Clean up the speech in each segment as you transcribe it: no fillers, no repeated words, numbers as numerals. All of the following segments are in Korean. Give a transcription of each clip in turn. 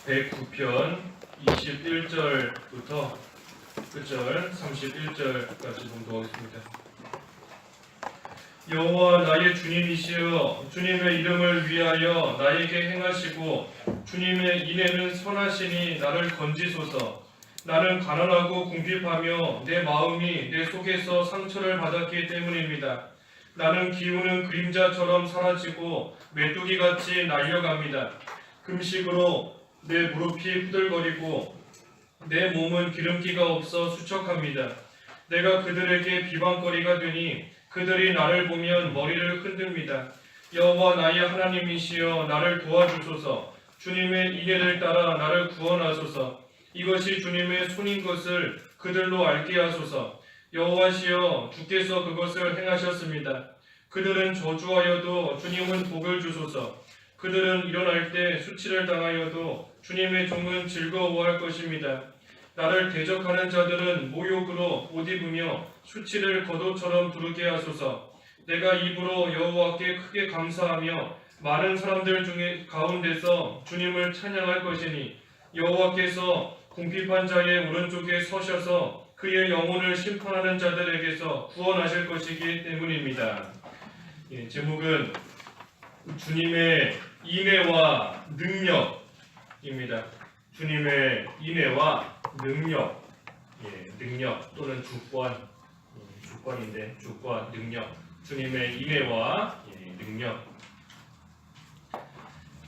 109편 21절부터 끝절 31절까지 봉독하겠습니다. 여호와 나의 주님이시여, 주님의 이름을 위하여 나에게 행하시고 주님의 인애는 선하시니 나를 건지소서. 나는 가난하고 궁핍하며 내 마음이 내 속에서 상처를 받았기 때문입니다. 나는 기우는 그림자처럼 사라지고 메뚜기같이 날려갑니다. 금식으로 내 무릎이 후들거리고 내 몸은 기름기가 없어 수척합니다. 내가 그들에게 비방거리가 되니 그들이 나를 보면 머리를 흔듭니다. 여호와 나의 하나님이시여, 나를 도와주소서. 주님의 인애를 따라 나를 구원하소서. 이것이 주님의 손인 것을 그들로 알게 하소서. 여호와시여, 주께서 그것을 행하셨습니다. 그들은 저주하여도 주님은 복을 주소서. 그들은 일어날 때 수치를 당하여도 주님의 종은 즐거워할 것입니다. 나를 대적하는 자들은 모욕으로 옷 입으며 수치를 겉옷처럼 두르게 하소서. 내가 입으로 여호와께 크게 감사하며 많은 사람들 중에 가운데서 주님을 찬양할 것이니 여호와께서 궁핍한 자의 오른쪽에 서셔서 그의 영혼을 심판하는 자들에게서 구원하실 것이기 때문입니다. 제목은 주님의 인애와 능력입니다. 주님의 인애와 능력, 능력 또는 주권인데 주권, 능력, 주님의 인애와 능력.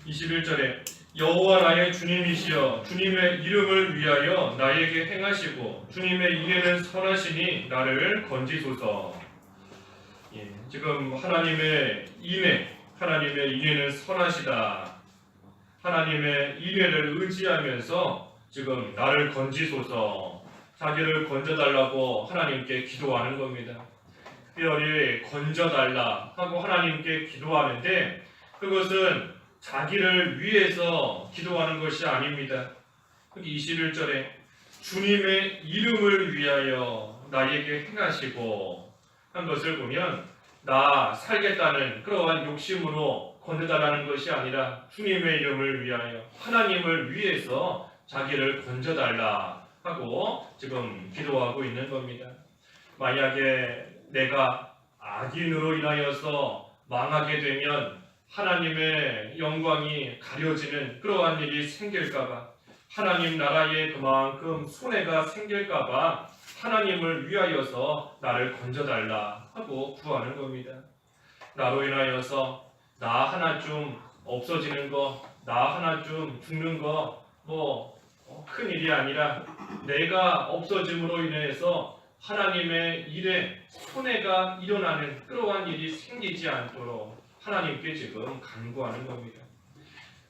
21절에 여호와 나의 주님이시여, 주님의 이름을 위하여 나에게 행하시고 주님의 인애는 선하시니 나를 건지소서. 지금 하나님의 인애는 선하시다. 하나님의 인애를 의지하면서 지금 나를 건지소서, 자기를 건져달라고 하나님께 기도하는 겁니다. 특별히 건져달라 하고 하나님께 기도하는데 그것은 자기를 위해서 기도하는 것이 아닙니다. 21절에 주님의 이름을 위하여 나에게 행하시고 한 것을 보면 나 살겠다는 그러한 욕심으로 건져달라는 것이 아니라 주님의 이름을 위하여, 하나님을 위해서 자기를 건져달라 하고 지금 기도하고 있는 겁니다. 만약에 내가 악인으로 인하여서 망하게 되면 하나님의 영광이 가려지는 그러한 일이 생길까봐, 하나님 나라에 그만큼 손해가 생길까봐 하나님을 위하여서 나를 건져달라 하고 구하는 겁니다. 나로 인하여서 나 하나쯤 없어지는 거, 나 하나쯤 죽는 거 큰 일이 아니라 내가 없어짐으로 인해서 하나님의 일에 손해가 일어나는 그러한 일이 생기지 않도록 하나님께 지금 간구하는 겁니다.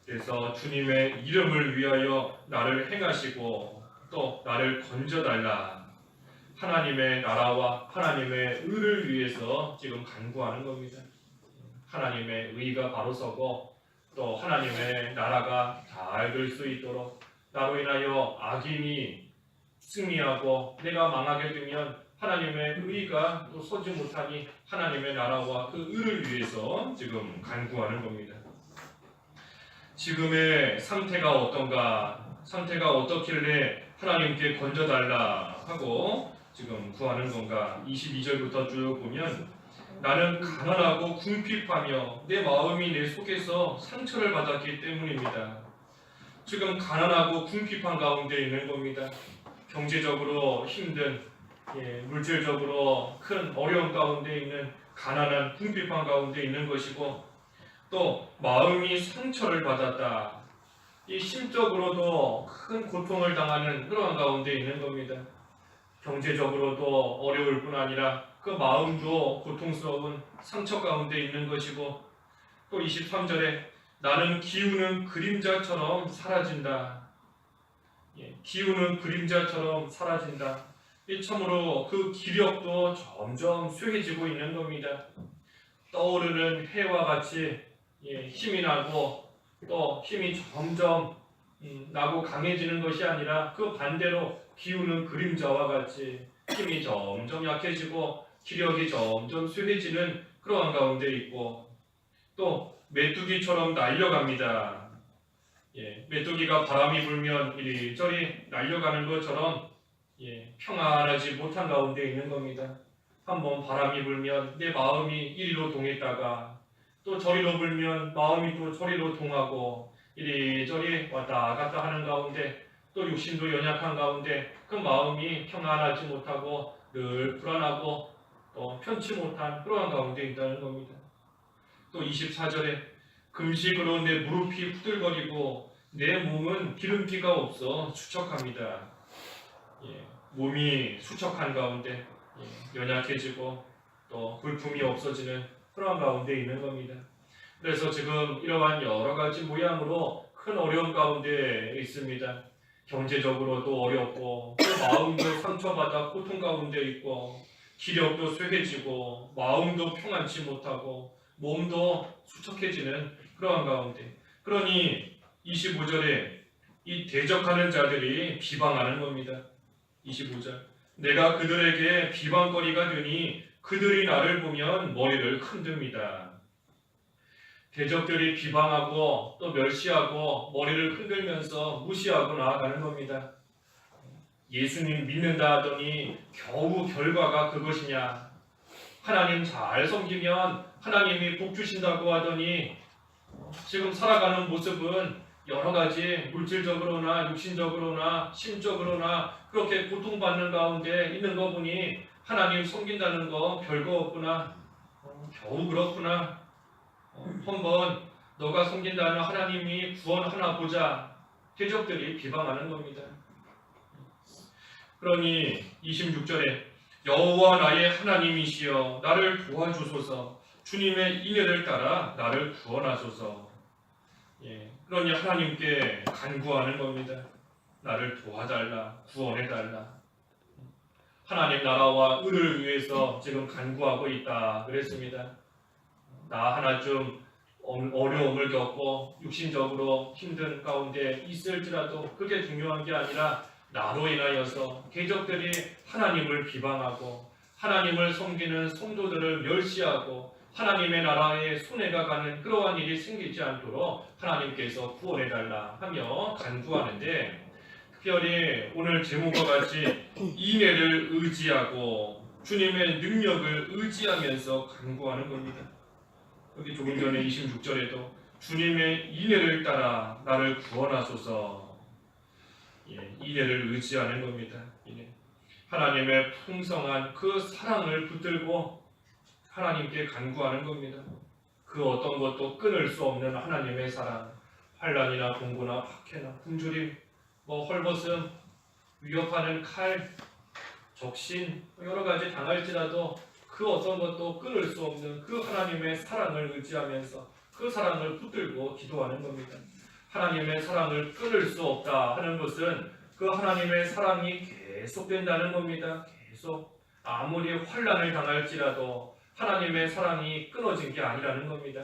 그래서 주님의 이름을 위하여 나를 행하시고 또 나를 건져달라, 하나님의 나라와 하나님의 의를 위해서 지금 간구하는 겁니다. 하나님의 의가 바로 서고 또 하나님의 나라가 잘 될 수 있도록, 나로 인하여 악인이 승리하고 내가 망하게 되면 하나님의 의가 또 서지 못하니 하나님의 나라와 그 의를 위해서 지금 간구하는 겁니다. 지금의 상태가 어떤가, 상태가 어떻길래 하나님께 건져달라 하고 지금 구하는 건가. 22절부터 쭉 보면 나는 가난하고 궁핍하며 내 마음이 내 속에서 상처를 받았기 때문입니다. 지금 가난하고 궁핍한 가운데 있는 겁니다. 경제적으로 힘든, 물질적으로 큰 어려움 가운데 있는 가난한 궁핍한 가운데 있는 것이고, 또 마음이 상처를 받았다. 이 심적으로도 큰 고통을 당하는 그러한 가운데 있는 겁니다. 경제적으로도 어려울 뿐 아니라 그 마음도 고통스러운 상처 가운데 있는 것이고, 또 23절에 나는 기우는 그림자처럼 사라진다. 기우는 그림자처럼 사라진다. 참으로 그 기력도 점점 쇠해지고 있는 겁니다. 떠오르는 해와 같이 힘이 나고 또 힘이 점점 나고 강해지는 것이 아니라 그 반대로 기우는 그림자와 같이 힘이 점점 약해지고 기력이 점점 쇠해지는 그러한 가운데 있고, 또 메뚜기처럼 날려갑니다. 메뚜기가 바람이 불면 이리저리 날려가는 것처럼 평안하지 못한 가운데 있는 겁니다. 한번 바람이 불면 내 마음이 이리로 동했다가 또 저리로 불면 마음이 또 저리로 동하고 이리저리 왔다 갔다 하는 가운데 또 육신도 연약한 가운데 그 마음이 평안하지 못하고 늘 불안하고 또 편치 못한 그러한 가운데 있다는 겁니다. 또 24절에 금식으로 내 무릎이 후들거리고 내 몸은 기름기가 없어 수척합니다. 몸이 수척한 가운데 연약해지고 또 볼품이 없어지는 그러한 가운데 있는 겁니다. 그래서 지금 이러한 여러 가지 모양으로 큰 어려움 가운데 있습니다. 경제적으로도 어렵고 또 마음도 상처받아 고통 가운데 있고 기력도 쇠해지고 마음도 평안치 못하고 몸도 수척해지는 그러한 가운데, 그러니 25절에 이 대적하는 자들이 비방하는 겁니다. 25절, 내가 그들에게 비방거리가 되니 그들이 나를 보면 머리를 흔듭니다. 대적들이 비방하고 또 멸시하고 머리를 흔들면서 무시하고 나아가는 겁니다. 예수님 믿는다 하더니 겨우 결과가 그것이냐? 하나님 잘 섬기면 하나님이 복 주신다고 하더니 지금 살아가는 모습은 여러 가지 물질적으로나 육신적으로나 심적으로나 그렇게 고통받는 가운데 있는 거 보니 하나님 섬긴다는 거 별거 없구나. 겨우 그렇구나. 한번 너가 섬긴다는 하나님이 구원하나 보자. 대적들이 비방하는 겁니다. 그러니 26절에 여호와 나의 하나님이시여 나를 도와주소서, 주님의 인애를 따라 나를 구원하소서. 그러니 하나님께 간구하는 겁니다. 나를 도와달라, 구원해달라. 하나님 나라와 의를 위해서 지금 간구하고 있다 그랬습니다. 나 하나 좀 어려움을 겪고 육신적으로 힘든 가운데 있을지라도 그게 중요한 게 아니라 나로 인하여서 대적들이 하나님을 비방하고 하나님을 섬기는 성도들을 멸시하고 하나님의 나라에 손해가 가는 그러한 일이 생기지 않도록 하나님께서 구원해달라 하며 간구하는데, 특별히 오늘 제목과 같이 인애를 의지하고 주님의 능력을 의지하면서 간구하는 겁니다. 여기 조금 전에 26절에도 주님의 인애를 따라 나를 구원하소서. 인애를 의지하는 겁니다. 하나님의 풍성한 그 사랑을 붙들고 하나님께 간구하는 겁니다. 그 어떤 것도 끊을 수 없는 하나님의 사랑, 환난이나 공고나 박해나 굶주림, 헐벗음, 위협하는 칼, 적신 여러 가지 당할지라도 그 어떤 것도 끊을 수 없는 그 하나님의 사랑을 의지하면서 그 사랑을 붙들고 기도하는 겁니다. 하나님의 사랑을 끊을 수 없다 하는 것은 그 하나님의 사랑이 계속된다는 겁니다. 계속 아무리 환난을 당할지라도 하나님의 사랑이 끊어진 게 아니라는 겁니다.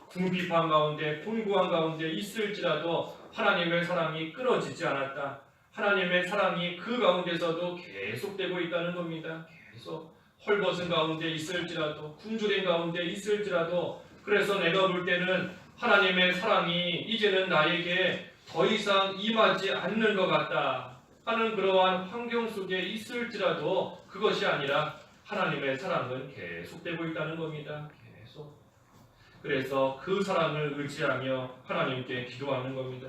궁핍한 가운데 곤고한 가운데 있을지라도 하나님의 사랑이 끊어지지 않았다. 하나님의 사랑이 그 가운데서도 계속되고 있다는 겁니다. 계속 헐벗은 가운데 있을지라도 굶주린 가운데 있을지라도, 그래서 내가 볼 때는 하나님의 사랑이 이제는 나에게 더 이상 임하지 않는 것 같다 하는 그러한 환경 속에 있을지라도 그것이 아니라 하나님의 사랑은 계속되고 있다는 겁니다. 계속. 그래서 그 사랑을 의지하며 하나님께 기도하는 겁니다.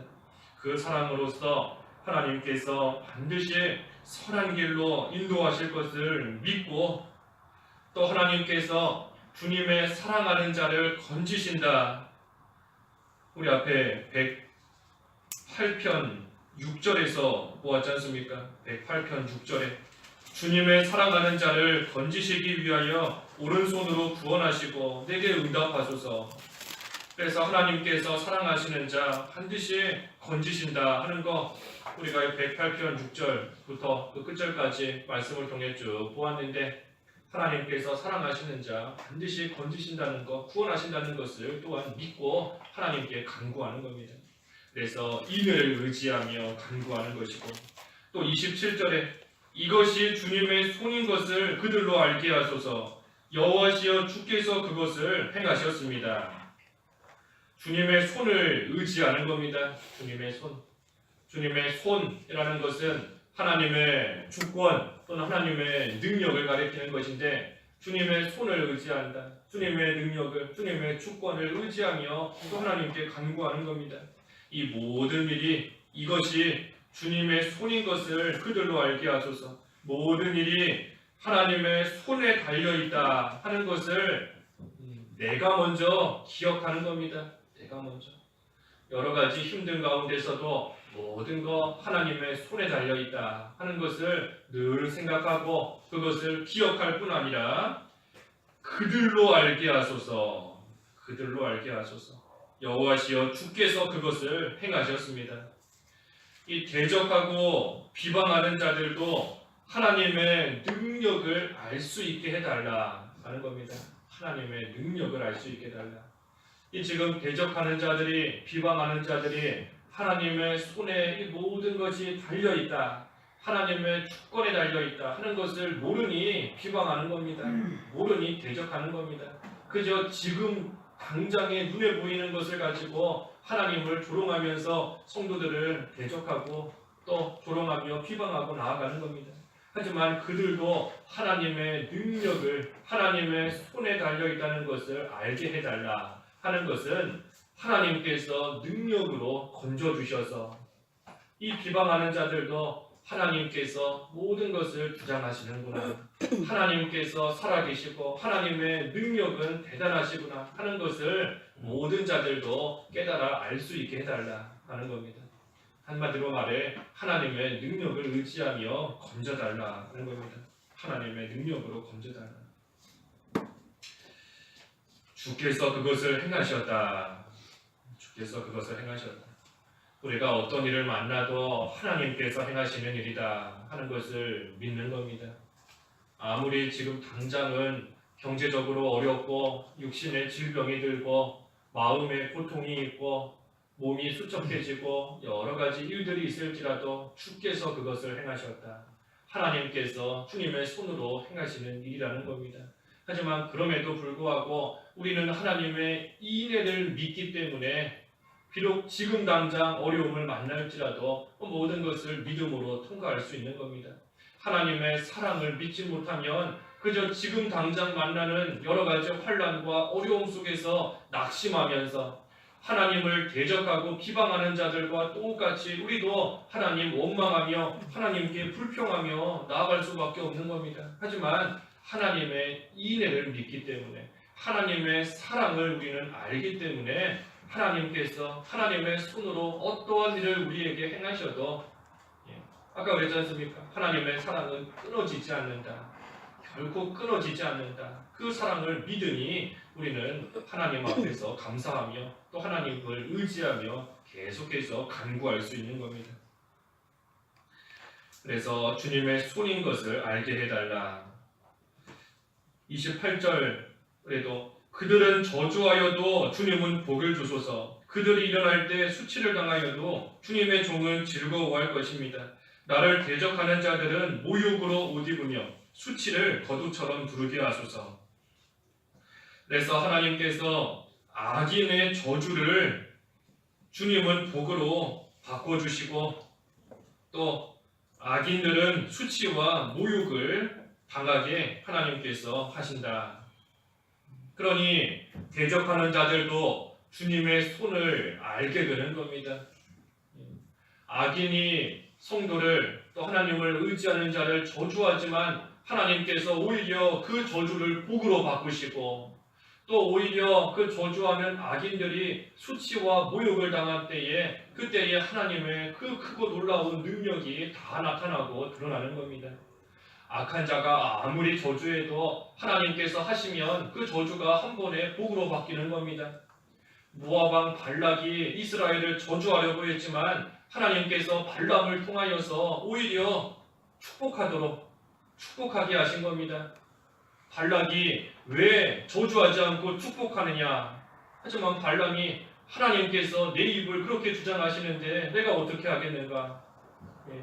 그 사랑으로서 하나님께서 반드시 선한 길로 인도하실 것을 믿고 또 하나님께서 주님의 사랑하는 자를 건지신다. 우리 앞에 108편 6절에서 보았지 않습니까? 108편 6절에 주님의 사랑하는 자를 건지시기 위하여 오른손으로 구원하시고 내게 응답하소서. 그래서 하나님께서 사랑하시는 자 반드시 건지신다 하는 거 우리가 108편 6절부터 그 끝절까지 말씀을 통해 쭉 보았는데, 하나님께서 사랑하시는 자 반드시 건지신다는 것, 구원하신다는 것을 또한 믿고 하나님께 간구하는 겁니다. 그래서 인을 의지하며 간구하는 것이고, 또 27절에 이것이 주님의 손인 것을 그들로 알게 하소서. 여호와시여 주께서 그것을 행하셨습니다. 주님의 손을 의지하는 겁니다. 주님의 손. 주님의 손이라는 것은 하나님의 주권 또는 하나님의 능력을 가리키는 것인데 주님의 손을 의지한다. 주님의 능력을, 주님의 주권을 의지하며 또 하나님께 간구하는 겁니다. 이 모든 일이 이것이 주님의 손인 것을 그들로 알게 하소서. 모든 일이 하나님의 손에 달려있다 하는 것을 내가 먼저 기억하는 겁니다. 내가 먼저. 여러 가지 힘든 가운데서도 모든 것 하나님의 손에 달려있다 하는 것을 늘 생각하고 그것을 기억할 뿐 아니라 그들로 알게 하소서. 그들로 알게 하소서. 여호와시여 주께서 그것을 행하셨습니다. 이 대적하고 비방하는 자들도 하나님의 능력을 알 수 있게 해달라 하는 겁니다. 하나님의 능력을 알 수 있게 해달라. 이 지금 대적하는 자들이, 비방하는 자들이 하나님의 손에 이 모든 것이 달려있다, 하나님의 주권에 달려있다 하는 것을 모르니 비방하는 겁니다. 모르니 대적하는 겁니다. 그저 지금 당장에 눈에 보이는 것을 가지고 하나님을 조롱하면서 성도들을 대적하고 또 조롱하며 비방하고 나아가는 겁니다. 하지만 그들도 하나님의 능력을, 하나님의 손에 달려있다는 것을 알게 해달라 하는 것은 하나님께서 능력으로 건져주셔서 이 비방하는 자들도 하나님께서 모든 것을 주장하시는구나, 하나님께서 살아계시고 하나님의 능력은 대단하시구나 하는 것을 모든 자들도 깨달아 알 수 있게 해달라 하는 겁니다. 한마디로 말해 하나님의 능력을 의지하며 건져달라 하는 겁니다. 하나님의 능력으로 건져달라. 주께서 그것을 행하셨다. 주께서 그것을 행하셨다. 우리가 어떤 일을 만나도 하나님께서 행하시는 일이다 하는 것을 믿는 겁니다. 아무리 지금 당장은 경제적으로 어렵고 육신의 질병이 들고 마음의 고통이 있고 몸이 수척해지고 여러 가지 일들이 있을지라도 주께서 그것을 행하셨다. 하나님께서 주님의 손으로 행하시는 일이라는 겁니다. 하지만 그럼에도 불구하고 우리는 하나님의 인애를 믿기 때문에 비록 지금 당장 어려움을 만날지라도 모든 것을 믿음으로 통과할 수 있는 겁니다. 하나님의 사랑을 믿지 못하면 그저 지금 당장 만나는 여러 가지 환난과 어려움 속에서 낙심하면서 하나님을 대적하고 비방하는 자들과 똑같이 우리도 하나님 원망하며 하나님께 불평하며 나아갈 수밖에 없는 겁니다. 하지만 하나님의 인애를 믿기 때문에, 하나님의 사랑을 우리는 알기 때문에 하나님께서 하나님의 손으로 어떠한 일을 우리에게 행하셔도 아까 그랬지 않습니까? 하나님의 사랑은 끊어지지 않는다. 결코 끊어지지 않는다. 그 사랑을 믿으니 우리는 하나님 앞에서 감사하며 또 하나님을 의지하며 계속해서 간구할 수 있는 겁니다. 그래서 주님의 손인 것을 알게 해달라. 28절에도 그들은 저주하여도 주님은 복을 주소서. 그들이 일어날 때 수치를 당하여도 주님의 종은 즐거워할 것입니다. 나를 대적하는 자들은 모욕으로 옷 입으며 수치를 거두처럼 두르게 하소서. 그래서 하나님께서 악인의 저주를 주님은 복으로 바꿔주시고 또 악인들은 수치와 모욕을 당하게 하나님께서 하신다. 그러니 대적하는 자들도 주님의 손을 알게 되는 겁니다. 악인이 성도를 또 하나님을 의지하는 자를 저주하지만 하나님께서 오히려 그 저주를 복으로 바꾸시고 또 오히려 그 저주하는 악인들이 수치와 모욕을 당할 때에 그때에 하나님의 그 크고 놀라운 능력이 다 나타나고 드러나는 겁니다. 악한 자가 아무리 저주해도 하나님께서 하시면 그 저주가 한 번에 복으로 바뀌는 겁니다. 모압 왕 발락이 이스라엘을 저주하려고 했지만 하나님께서 발람을 통하여서 오히려 축복하게 하신 겁니다. 발락이 왜 저주하지 않고 축복하느냐? 하지만 발람이 하나님께서 내 입을 그렇게 주장하시는데 내가 어떻게 하겠는가?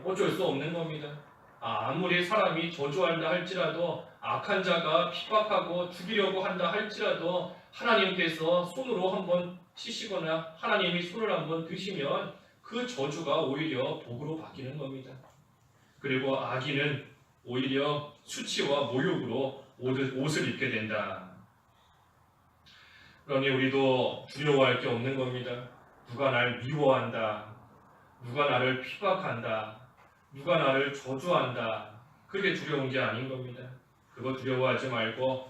어쩔 수 없는 겁니다. 아무리 사람이 저주한다 할지라도 악한 자가 핍박하고 죽이려고 한다 할지라도 하나님께서 손으로 한번 치시거나 하나님이 손을 한번 드시면 그 저주가 오히려 복으로 바뀌는 겁니다. 그리고 악인은 오히려 수치와 모욕으로 옷을 입게 된다. 그러니 우리도 두려워할 게 없는 겁니다. 누가 날 미워한다. 누가 나를 핍박한다. 누가 나를 저주한다. 그게 두려운 게 아닌 겁니다. 그거 두려워하지 말고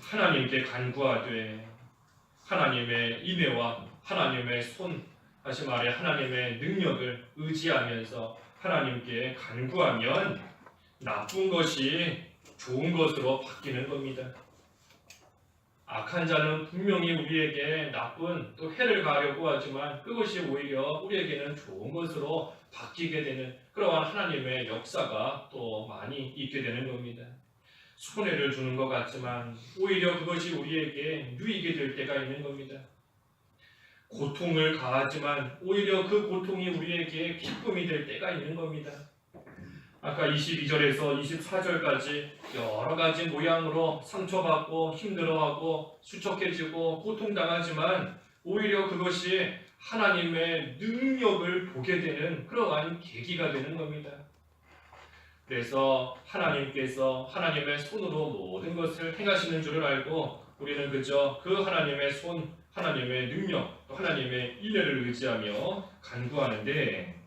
하나님께 간구하되 하나님의 인애와 하나님의 손, 다시 말해 하나님의 능력을 의지하면서 하나님께 간구하면 나쁜 것이 좋은 것으로 바뀌는 겁니다. 악한 자는 분명히 우리에게 나쁜 또 해를 가하려고 하지만 그것이 오히려 우리에게는 좋은 것으로 바뀌게 되는 그러한 하나님의 역사가 또 많이 있게 되는 겁니다. 손해를 주는 것 같지만 오히려 그것이 우리에게 유익이 될 때가 있는 겁니다. 고통을 가하지만 오히려 그 고통이 우리에게 기쁨이 될 때가 있는 겁니다. 아까 22절에서 24절까지 여러 가지 모양으로 상처받고 힘들어하고 수척해지고 고통당하지만 오히려 그것이 하나님의 능력을 보게 되는 그러한 계기가 되는 겁니다. 그래서 하나님께서 하나님의 손으로 모든 것을 행하시는 줄을 알고 우리는 그저 그 하나님의 손, 하나님의 능력, 또 하나님의 인애를 의지하며 간구하는데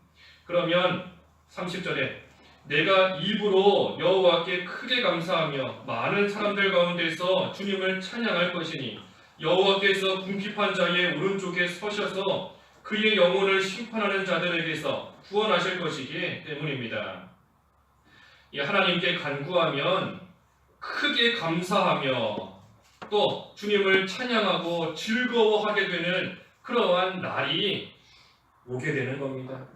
그러면 30절에 내가 입으로 여호와께 크게 감사하며 많은 사람들 가운데서 주님을 찬양할 것이니 여호와께서 궁핍한 자의 오른쪽에 서셔서 그의 영혼을 심판하는 자들에게서 구원하실 것이기 때문입니다. 하나님께 간구하면 크게 감사하며 또 주님을 찬양하고 즐거워하게 되는 그러한 날이 오게 되는 겁니다.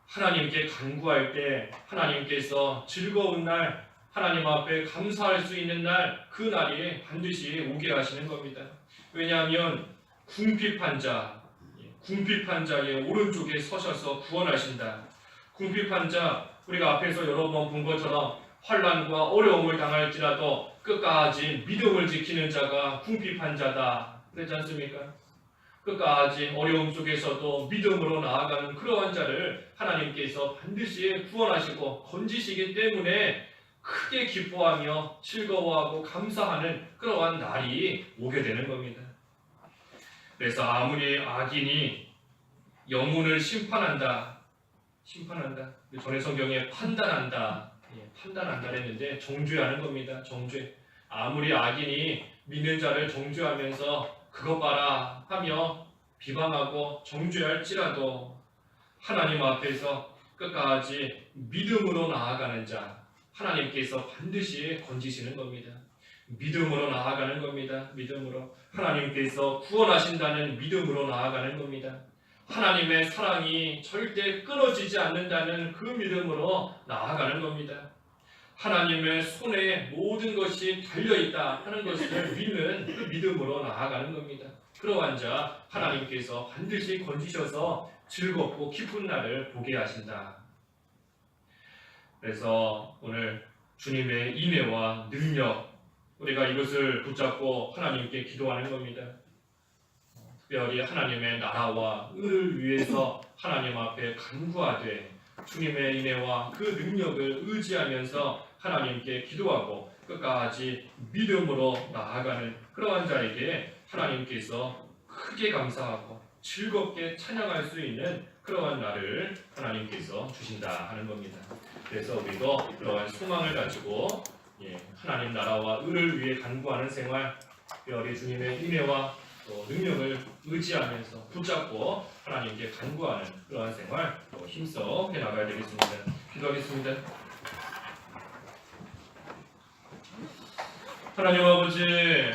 하나님께 간구할 때 하나님께서 즐거운 날, 하나님 앞에 감사할 수 있는 날, 그 날이 반드시 오게 하시는 겁니다. 왜냐하면 궁핍한 자의 오른쪽에 서셔서 구원하신다. 궁핍한 자, 우리가 앞에서 여러 번 본 것처럼 환난과 어려움을 당할지라도 끝까지 믿음을 지키는 자가 궁핍한 자다. 그렇지 않습니까? 끝까지 어려움 속에서도 믿음으로 나아가는 그러한 자를 하나님께서 반드시 구원하시고 건지시기 때문에 크게 기뻐하며 즐거워하고 감사하는 그러한 날이 오게 되는 겁니다. 그래서 아무리 악인이 영혼을 심판한다. 전에 성경에 판단한다 했는데 정죄하는 겁니다. 정죄. 아무리 악인이 믿는 자를 정죄하면서 그것 봐라 하며 비방하고 정죄할지라도 하나님 앞에서 끝까지 믿음으로 나아가는 자 하나님께서 반드시 건지시는 겁니다. 믿음으로 나아가는 겁니다. 믿음으로 하나님께서 구원하신다는 믿음으로 나아가는 겁니다. 하나님의 사랑이 절대 끊어지지 않는다는 그 믿음으로 나아가는 겁니다. 하나님의 손에 모든 것이 달려있다 하는 것을 믿는 그 믿음으로 나아가는 겁니다. 그러한 자 하나님께서 반드시 건지셔서 즐겁고 기쁜 날을 보게 하신다. 그래서 오늘 주님의 인애와 능력 우리가 이것을 붙잡고 하나님께 기도하는 겁니다. 특별히 하나님의 나라와 의를 위해서 하나님 앞에 간구하되 주님의 인애와 그 능력을 의지하면서 하나님께 기도하고 끝까지 믿음으로 나아가는 그러한 자에게 하나님께서 크게 감사하고 즐겁게 찬양할 수 있는 그러한 날을 하나님께서 주신다 하는 겁니다. 그래서 우리도 그러한 소망을 가지고 하나님 나라와 의를 위해 간구하는 생활, 특별히 주님의 인애와 또 능력을 의지하면서 붙잡고 하나님께 간구하는 그러한 생활 힘써 해나가야 되겠습니다. 기도하겠습니다. 하나님 아버지,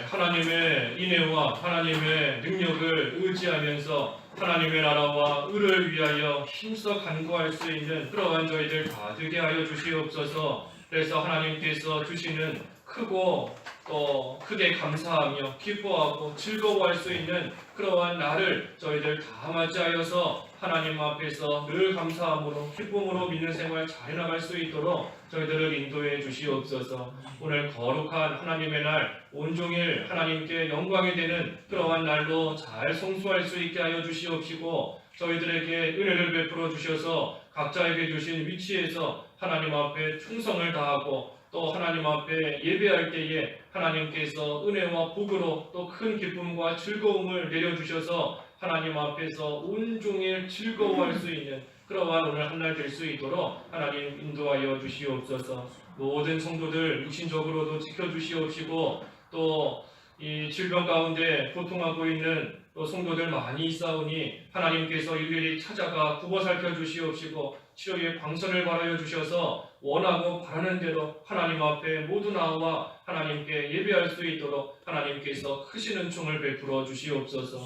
하나님의 인애와 하나님의 능력을 의지하면서 하나님의 나라와 의를 위하여 힘써 간구할 수 있는 그러한 저희들 다 되게 하여 주시옵소서. 그래서 하나님께서 주시는 크고 또 크게 감사하며 기뻐하고 즐거워할 수 있는 그러한 날을 저희들 다 맞이하여서 하나님 앞에서 늘 감사함으로 기쁨으로 믿는 생활 잘 나갈 수 있도록 저희들을 인도해 주시옵소서. 오늘 거룩한 하나님의 날 온종일 하나님께 영광이 되는 그러한 날로 잘 성수할 수 있게 하여 주시옵시고 저희들에게 은혜를 베풀어 주셔서 각자에게 주신 위치에서 하나님 앞에 충성을 다하고 또 하나님 앞에 예배할 때에 하나님께서 은혜와 복으로 또 큰 기쁨과 즐거움을 내려주셔서 하나님 앞에서 온종일 즐거워할 수 있는 그러한 오늘 한 날 될 수 있도록 하나님 인도하여 주시옵소서. 모든 성도들 육신적으로도 지켜주시옵시고 또 이 질병 가운데 고통하고 있는 또 성도들 많이 있사오니 하나님께서 일일이 찾아가 굽어 살펴 주시옵시고 치료의 광선을 발하여 주셔서 원하고 바라는 대로 하나님 앞에 모두 나와 하나님께 예배할 수 있도록 하나님께서 크신 은총을 베풀어 주시옵소서.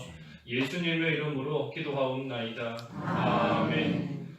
예수님의 이름으로 기도하옵나이다. 아멘.